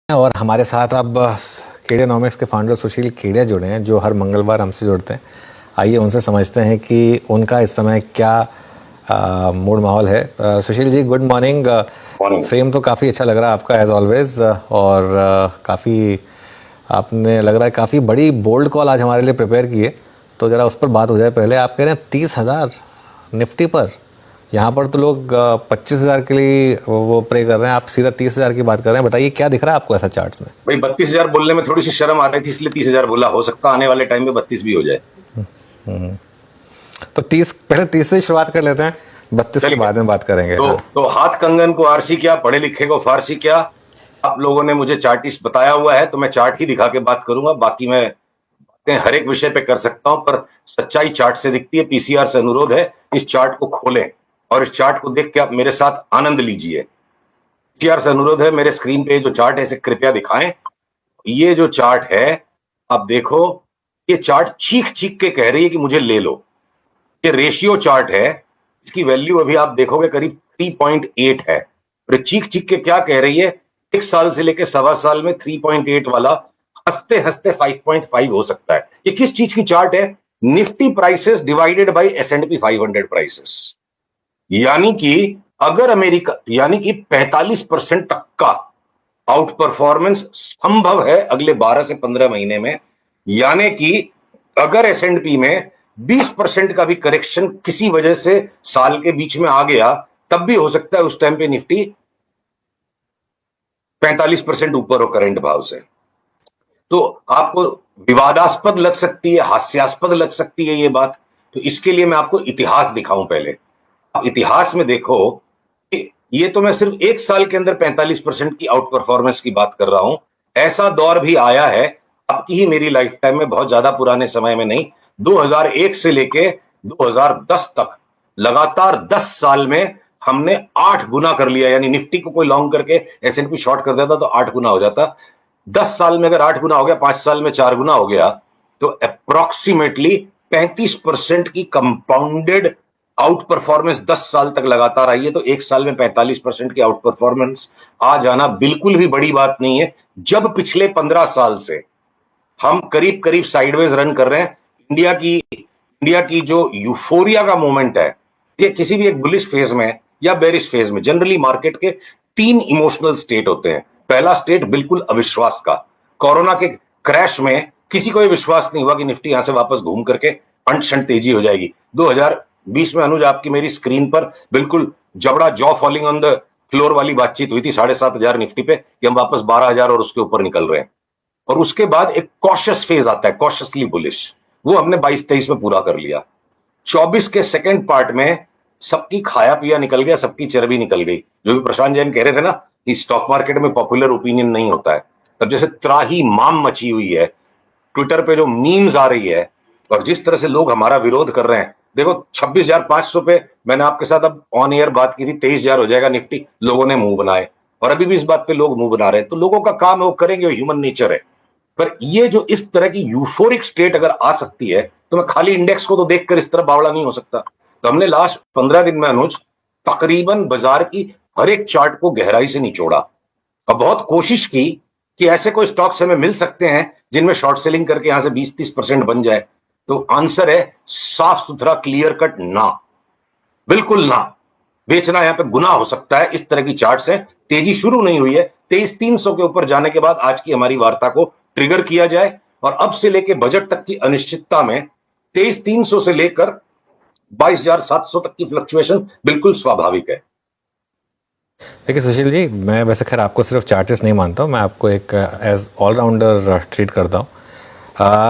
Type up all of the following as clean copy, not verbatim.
और हमारे साथ अब केडियानॉमिक्स के फाउंडर सुशील केडिया जुड़े हैं, जो हर मंगलवार हमसे जुड़ते हैं। आइए उनसे समझते हैं कि उनका इस समय क्या मूड माहौल है। Sushil ji, good morning. Frame तो काफ़ी अच्छा लग रहा है आपका एज ऑलवेज, और काफ़ी आपने लग रहा है काफ़ी बड़ी बोल्ड कॉल आज हमारे लिए प्रिपेयर की है, तो ज़रा उस पर बात हो जाए। पहले आप कह रहे हैं 30,000 निफ्टी पर, यहाँ पर तो लोग 25,000 के लिए वो प्रे कर रहे हैं, आप सीधा 30,000 की बात कर रहे हैं। बताइए क्या दिख रहा है आपको ऐसा चार्ट्स में? भाई 32,000 बोलने में थोड़ी सी शर्म आ रही थी, इसलिए 30,000 बोला। हो सकता आने वाले टाइम में 32 भी हो जाए। तो 30, पहले 30 से शुरुआत कर लेते हैं, 32 के बाद में बात करेंगे। तो हाथ कंगन को आरसी क्या, पढ़े लिखे को फारसी क्या। आप लोगों ने मुझे चार्टिस्ट बताया हुआ है, तो मैं चार्ट ही दिखा के बात करूंगा। बाकी मैं बातें हर एक विषय पे कर सकता हूं, पर सच्चाई चार्ट से दिखती है। पीसीआर से अनुरोध है, इस चार्ट को खोलें और इस चार्ट को देख के आप मेरे साथ आनंद लीजिए। पीसीआर से अनुरोध है, मेरे स्क्रीन पे जो चार्ट है इसे कृपया दिखाएं। ये जो चार्ट है आप देखो, ये चार्ट चीख चीख के कह रही है कि मुझे ले लो। ये रेशियो चार्ट है, इसकी वैल्यू अभी आप देखोगे करीब 3.8 है। और चीख चीख के क्या कह रही है, एक साल से लेकर सवा साल में 3.8 वाला हंसते हंसते 5.5 हो सकता है। ये किस चीज की चार्ट है? Nifty prices divided by S&P 500 prices. यानी कि अगर अमेरिका, यानी कि 45% तक का आउट परफॉर्मेंस संभव है अगले 12 से 15 महीने में। यानी कि अगर S&P में 20% का भी करेक्शन किसी वजह से साल के बीच में आ गया, तब भी हो सकता है उस टाइम पे निफ्टी 45% ऊपर हो करंट भाव से। तो आपको विवादास्पद लग सकती है, हास्यास्पद लग सकती है ये बात, तो इसके लिए मैं आपको इतिहास दिखाऊं। पहले आप इतिहास में देखो, ये तो मैं सिर्फ एक साल के अंदर 45% की आउट परफॉर्मेंस की बात कर रहा हूं। ऐसा दौर भी आया है आपकी ही मेरी लाइफ टाइम में, बहुत ज्यादा पुराने समय में नहीं, 2001 से लेके 2010 तक लगातार 10 साल में हमने 8 गुना कर लिया। यानी निफ्टी को कोई लॉन्ग करके S&P शॉर्ट कर देता तो 8 गुना हो जाता। 10 साल में अगर 8 गुना हो गया, 5 साल में 4 गुना हो गया, तो अप्रोक्सीमेटली 35% की कंपाउंडेड आउट परफॉर्मेंस 10 साल तक लगातार आई है। तो एक साल में 45% की आउट परफॉर्मेंस आ जाना बिल्कुल भी बड़ी बात नहीं है, जब पिछले 15 साल से हम करीब करीब साइडवेज रन कर रहे हैं। इंडिया की जो यूफोरिया का मोमेंट है, ये किसी भी एक बुलिश फेज में या बेरिश फेज में, जनरली मार्केट के 3 इमोशनल स्टेट होते हैं। पहला स्टेट बिल्कुल अविश्वास का। कोरोना के क्रैश में किसी को विश्वास नहीं हुआ कि निफ्टी यहां से वापस घूम करके अंट तेजी हो जाएगी। 2020 में अनुज आपकी मेरी स्क्रीन पर बिल्कुल जबड़ा jaw falling on the floor वाली बातचीत हुई थी 7,500 निफ्टी पे, कि हम वापस 12,000 और उसके ऊपर निकल रहे हैं। और उसके बाद एक कॉशियस फेज आता है, कॉशियसली बुलिश, वो हमने 22-23 में पूरा कर लिया। 24 के सेकेंड पार्ट में सबकी खाया पिया निकल गया, सबकी चर्बी निकल गई। जो भी प्रशांत जैन कह रहे थे ना कि स्टॉक मार्केट में पॉपुलर ओपिनियन नहीं होता है, तब जैसे त्राही माम मची हुई है, ट्विटर पे जो मीम्स आ रही है और जिस तरह से लोग हमारा विरोध कर रहे हैं। देखो 26,500 पे मैंने आपके साथ अब ऑन एयर बात की थी, 23,000 हो जाएगा निफ्टी, लोगों ने मुंह बनाए, और अभी भी इस बात पे लोग मुंह बना रहे हैं। तो लोगों का काम है, वो करेंगे, वो ह्यूमन नेचर है। पर ये जो इस तरह की यूफोरिक स्टेट अगर आ सकती है, तो मैं खाली इंडेक्स को तो देखकर इस तरह बावड़ा नहीं हो सकता। तो हमने लास्ट 15 दिन में अनुज तकरीबन बाजार की हर एक चार्ट को गहराई से निचोड़ा और बहुत कोशिश की कि ऐसे कोई स्टॉक्स हमें मिल सकते हैं जिनमें शॉर्ट सेलिंग करके यहां से 20-30% बन जाए। तो आंसर है साफ सुथरा, क्लियर कट, ना, बिल्कुल ना। बेचना यहां पे गुनाह हो सकता है। इस तरह की चार्ट्स हैं। तेजी शुरू नहीं हुई है, 23,300 के ऊपर जाने के बाद आज की हमारी वार्ता को ट्रिगर किया जाए, और अब से लेकर बजट तक की अनिश्चितता में 23,300 से लेकर 22,700 तक की फ्लक्चुएशन बिल्कुल स्वाभाविक है। देखिए सुशील जी, मैं वैसे खैर आपको सिर्फ चार्टिस्ट नहीं मानता हूँ, मैं आपको एक एज ऑलराउंडर ट्रीट करता हूँ।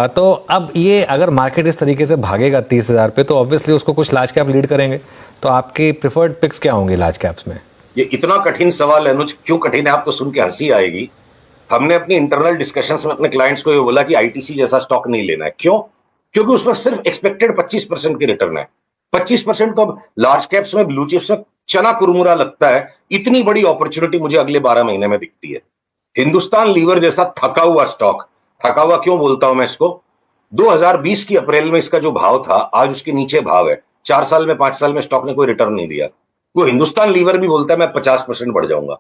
तो अब ये अगर मार्केट इस तरीके से भागेगा 30,000 पे, तो ऑब्वियसली उसको कुछ लार्ज कैप लीड करेंगे। तो आपकी प्रिफर्ड पिक्स क्या होंगी लार्ज कैप्स में? ये इतना कठिन सवाल है अनुज, क्यों कठिन है आपको सुन के हंसी आएगी। हमने अपनी इंटरनल डिस्कशंस में अपने क्लाइंट्स को ये बोला कि आईटीसी जैसा स्टॉक नहीं लेना है। क्यों? क्योंकि उसमें सिर्फ एक्सपेक्टेड 25% की रिटर्न है। 25% तो अब लार्ज कैप्स में, ब्लू चिप्स में चना कुरमुरा लगता है। इतनी बड़ी अपॉर्चुनिटी मुझे अगले 12 महीने में दिखती है। हिंदुस्तान लीवर जैसा थका हुआ स्टॉक, थका हुआ क्यों बोलता हूं मैं इसको, 2020 की अप्रैल में इसका जो भाव था, आज उसके नीचे भाव है। 4 साल में, 5 साल में स्टॉक ने कोई रिटर्न नहीं दिया। वो हिंदुस्तान लीवर भी बोलता है मैं 50% बढ़ जाऊंगा।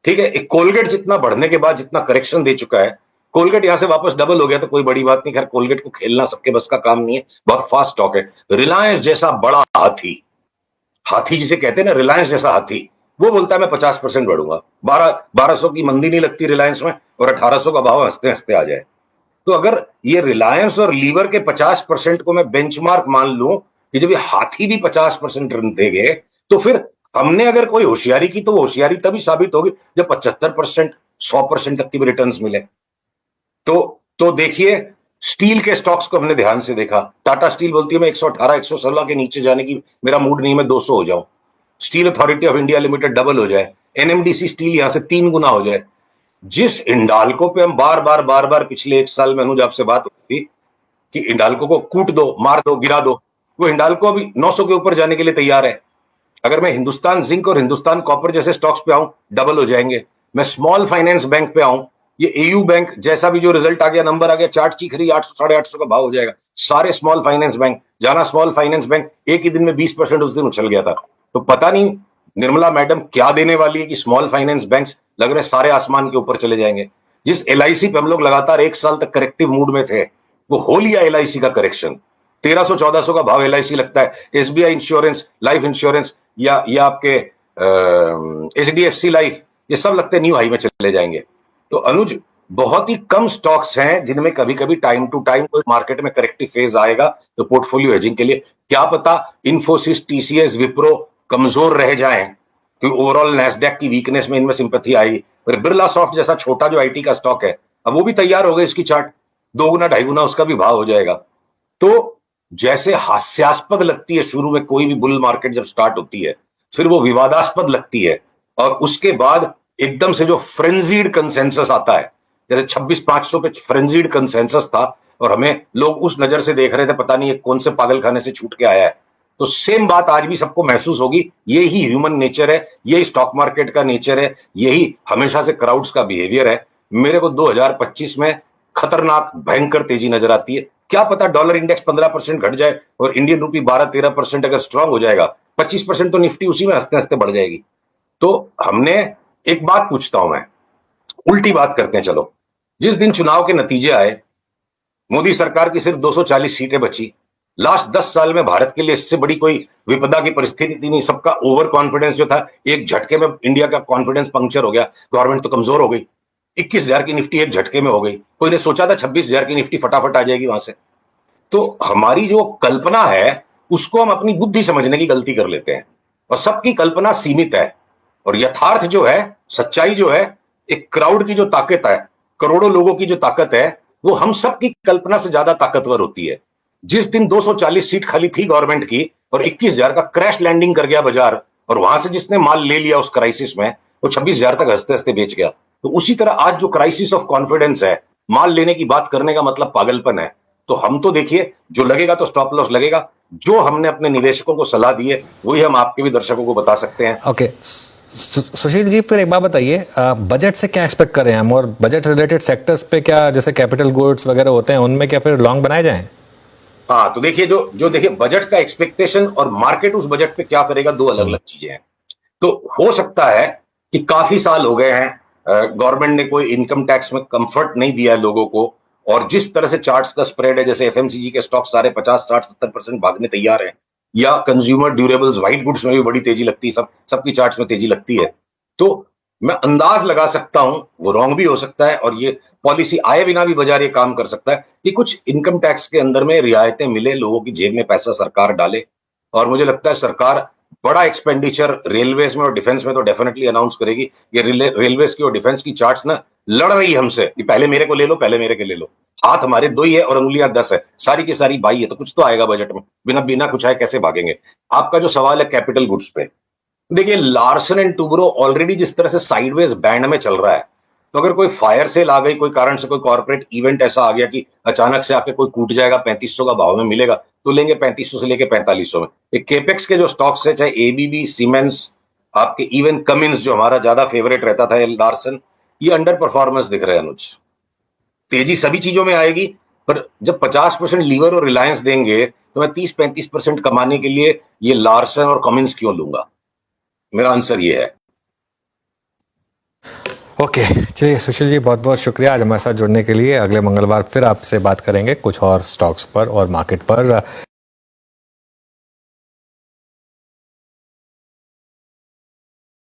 ठीक है, एक कोलगेट जितना बढ़ने के बाद जितना करेक्शन दे चुका है, कोलगेट यहां से वापस डबल हो गया तो कोई बड़ी बात नहीं। खैर कोलगेट को खेलना सबके बस का काम नहीं है, बहुत फास्ट स्टॉक है। रिलायंस जैसा बड़ा हाथी, हाथी जिसे कहते हैं ना, रिलायंस जैसा हाथी, वो बोलता है मैं 50% बढ़ूंगा। 1200 की मंदी नहीं लगती रिलायंस में, और 1800 का भाव हंसते हंसते आ जाए। तो अगर ये रिलायंस और लीवर के 50% को मैं बेंचमार्क मान लूं कि जब ये हाथी भी 50% रन देंगे, तो फिर हमने अगर कोई होशियारी की तो वो होशियारी तभी साबित होगी जब 75%, 100% तक की भी रिटर्न्स मिले। तो देखिए, स्टील के स्टॉक्स को हमने ध्यान से देखा। टाटा स्टील बोलती है मैं 118, 116 के नीचे जाने की मेरा मूड नहीं, मैं 200 हो जाऊं। Steel authority of India limited double हो जाए, एनएमडीसी स्टील यहां से 3 गुना हो जाए। जिस इंडाल्को पे हम बार बार पिछले 1 साल में अनुज आपसे बात होती थी कि इंडाल्को को कूट दो, मार दो, गिरा दो, वो इंडाल्को अभी 900 के ऊपर जाने के लिए तैयार है। अगर मैं हिंदुस्तान जिंक और हिंदुस्तान कॉपर जैसे स्टॉक्स पे आऊं, डबल हो जाएंगे। मैं स्मॉल फाइनेंस बैंक पे आऊं, ये एयू बैंक जैसा भी जो रिजल्ट आ गया, नंबर आ गया, चार्ट चीख रही, 800 850 का भाव हो जाएगा। सारे स्मॉल फाइनेंस बैंक, जाना स्मॉल फाइनेंस बैंक एक ही दिन में 20% उस दिन उछल गया था। तो पता नहीं निर्मला मैडम क्या देने वाली है कि स्मॉल फाइनेंस बैंक्स लग रहे सारे आसमान के ऊपर चले जाएंगे। जिस एलआईसी पे हम लोग लगातार 1 साल तक करेक्टिव मूड में थे, वो हो लिया एलआईसी का करेक्शन। 1300 1400 का भाव एलआईसी लगता है। एसबीआई इंश्योरेंस, लाइफ इंश्योरेंस या आपके एचडीएफसी लाइफ, ये सब लगते न्यू हाई में चले जाएंगे। तो अनुज, बहुत ही कम स्टॉक्स हैं जिनमें कभी कभी टाइम टू टाइम कोई मार्केट में करेक्टिव फेज आएगा, तो पोर्टफोलियो हेजिंग के लिए क्या पता इन्फोसिस, टीसीएस, विप्रो कमजोर रह जाएं, क्योंकि ओवरऑल नैस्डैक की वीकनेस में इनमें सिंपैथी आएगी। पर बिरला सॉफ्ट जैसा छोटा जो आईटी का स्टॉक है, अब वो भी तैयार हो गए, इसकी चार्ट 2 गुना 2.5 गुना उसका भी भाव हो जाएगा। तो जैसे हास्यास्पद लगती है शुरू में कोई भी बुल मार्केट जब स्टार्ट होती है, फिर वो विवादास्पद लगती है, और उसके बाद एकदम से जो फ्रेंजीड कंसेंसस आता है, जैसे 26,500 पे फ्रेंजीड कंसेंसस था और हमें लोग उस नजर से देख रहे थे, पता नहीं ये कौन से पागल खाने से छूट के आया है। तो सेम बात आज भी सबको महसूस होगी। यही ह्यूमन नेचर है, यही स्टॉक मार्केट का नेचर है, यही हमेशा से क्राउड्स का बिहेवियर है। मेरे को 2025 में खतरनाक भयंकर तेजी नजर आती है। क्या पता डॉलर इंडेक्स 15% घट जाए और इंडियन रूपी 12-13% अगर स्ट्रांग हो जाएगा, 25% तो निफ्टी उसी में हंसते हंसते बढ़ जाएगी। तो हमने एक बात पूछता हूं मैं, उल्टी बात करते हैं चलो। जिस दिन चुनाव के नतीजे आए, मोदी सरकार की सिर्फ 240 सीटें बची। लास्ट 10 साल में भारत के लिए इससे बड़ी कोई विपदा की परिस्थिति थी नहीं। सबका ओवर कॉन्फिडेंस जो था, एक झटके में इंडिया का कॉन्फिडेंस पंक्चर हो गया, गवर्नमेंट तो कमजोर हो गई। 21,000 की निफ्टी एक झटके में हो गई। कोई ने सोचा था 26,000 की निफ्टी फटाफट आ जाएगी वहां से। तो हमारी जो कल्पना है, उसको हम अपनी बुद्धि समझने की गलती कर लेते हैं, और सबकी कल्पना सीमित है। और यथार्थ जो है, सच्चाई जो है, एक क्राउड की जो ताकत है, करोड़ों लोगों की जो ताकत है, वो हम सब की कल्पना से ज्यादा ताकतवर होती है। जिस दिन 240 सीट खाली थी गवर्नमेंट की और 21,000 का क्रैश लैंडिंग कर गया बाजार, और वहां से जिसने माल ले लिया उस क्राइसिस में, वो 26,000 तक हंसते हंसते बेच गया। तो उसी तरह आज जो क्राइसिस ऑफ कॉन्फिडेंस है, माल लेने की बात करने का मतलब पागलपन है। तो हम तो देखिए, जो लगेगा तो स्टॉप लॉस लगेगा। जो हमने अपने निवेशकों को सलाह दी है, वही हम आपके भी दर्शकों को बता सकते हैं। ओके, सुशील जी, फिर एक बात बताइए, बजट से क्या एक्सपेक्ट करें हम, और बजट रिलेटेड सेक्टर्स पे क्या, जैसे कैपिटल गुड्स वगैरह होते हैं, उनमें क्या फिर लॉन्ग बनाए जाएं? हाँ, तो देखिए, जो देखिए बजट का एक्सपेक्टेशन और मार्केट उस बजट पे क्या करेगा, दो अलग अलग चीजें हैं। तो हो सकता है कि काफी साल हो गए हैं गवर्नमेंट ने कोई इनकम टैक्स में कंफर्ट नहीं दिया है लोगों को, और जिस तरह से चार्ट्स का स्प्रेड है, जैसे एफएमसीजी के स्टॉक सारे 50-60-70% भागने तैयार हैं, या कंज्यूमर ड्यूरेबल्स, व्हाइट गुड्स में भी बड़ी तेजी लगती है, सबकी चार्ट्स में तेजी लगती है। तो मैं अंदाज लगा सकता हूं, वो रॉन्ग भी हो सकता है, और ये पॉलिसी आए बिना भी बाजार ये काम कर सकता है कि कुछ इनकम टैक्स के अंदर में रियायतें मिले, लोगों की जेब में पैसा सरकार डाले। और मुझे लगता है सरकार बड़ा एक्सपेंडिचर रेलवेज में और डिफेंस में तो डेफिनेटली अनाउंस करेगी। ये रेलवेज की और डिफेंस की चार्ट्स ना लड़ रही हमसे कि पहले मेरे को ले लो, पहले मेरे को ले लो। हाथ हमारे 2 ही है और उंगलियां 10 है, सारी की सारी बाई है, तो कुछ तो आएगा बजट में। बिना बिना कुछ आए कैसे भागेंगे। आपका जो सवाल है कैपिटल गुड्स पे, देखिए लार्सन एंड टुब्रो ऑलरेडी जिस तरह से साइडवेज बैंड में चल रहा है, तो अगर कोई फायर सेल आ गई, कोई कारण से कोई कॉर्पोरेट इवेंट ऐसा आ गया कि अचानक से आके कोई कूट जाएगा, 3500 का भाव में मिलेगा, तो लेंगे 3500 से लेके 4500 में। एक केपेक्स के जो स्टॉक्स है, चाहे एबीबी, सीमेंस, आपके इवन कमिंस जो हमारा ज्यादा फेवरेट रहता था, लार्सन, ये अंडर परफॉर्मेंस दिख रहे हैं अनुज। तेजी सभी चीजों में आएगी, पर जब 50% लीवर और रिलायंस देंगे, तो मैं 30-35% कमाने के लिए ये लार्सन और कमिंस क्यों लूंगा? मेरा आंसर ये है। ओके, चलिए सुशील जी, बहुत बहुत शुक्रिया आज हमारे साथ जुड़ने के लिए। अगले मंगलवार फिर आपसे बात करेंगे कुछ और स्टॉक्स पर और मार्केट पर।